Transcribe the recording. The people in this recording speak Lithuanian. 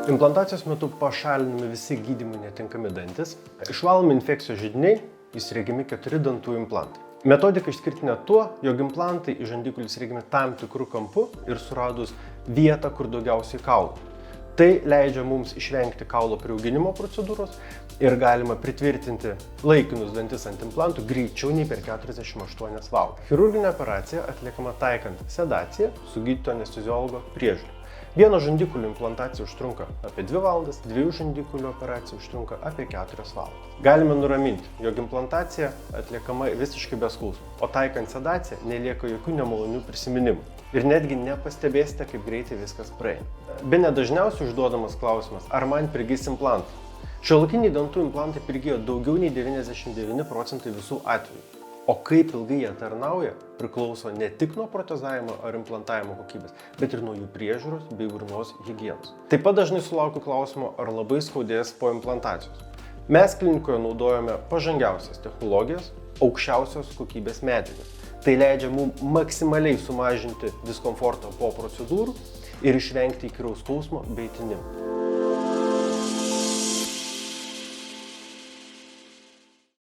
Implantacijos metu pašalinami visi gydymui netinkami dantis, išvalomi infekcijos židiniai, įsriegiami 4 dantų implantai. Metodika išskirtinė tuo, jog implantai į žandikaulį įsriegiami tam tikrų kampu ir suradus vietą, kur daugiausiai kaulų. Tai leidžia mums išvengti kaulo priauginimo procedūros ir galima pritvirtinti laikinus dantis ant implantų greičiau nei per 48 valandas. Chirurginė operacija atliekama taikant sedaciją su gydytojo anesteziologo priežiūra. Vieno žandikaulio implantacija užtrunka apie 2 valandas, 2 žandikaulio operacija užtrunka apie 4 valandas. Galime nuraminti, jog implantacija atliekama visiškai be skausmo, o taikant sedaciją nelieka jokių nemalonių prisiminimų. Ir netgi nepastebėsite, kaip greitai viskas praeina. Bene dažniausiai užduodamas klausimas, ar man prigis implantai. Šiuolaikiniai dantų implantai prigijo daugiau nei 99% visų atvejų. O kaip ilgai jie tarnauja, priklauso ne tik nuo protezavimo ar implantavimo kokybės, bet ir nuo jų priežiūros bei burnos higienos. Taip pat dažnai sulaukiu klausimo, ar labai skaudės po implantacijos. Mes klinikoje naudojame pažangiausias technologijas, aukščiausios kokybės medžiagas. Tai leidžia mums maksimaliai sumažinti diskomfortą po procedūrų ir išvengti įkyraus skausmo bei tinimo.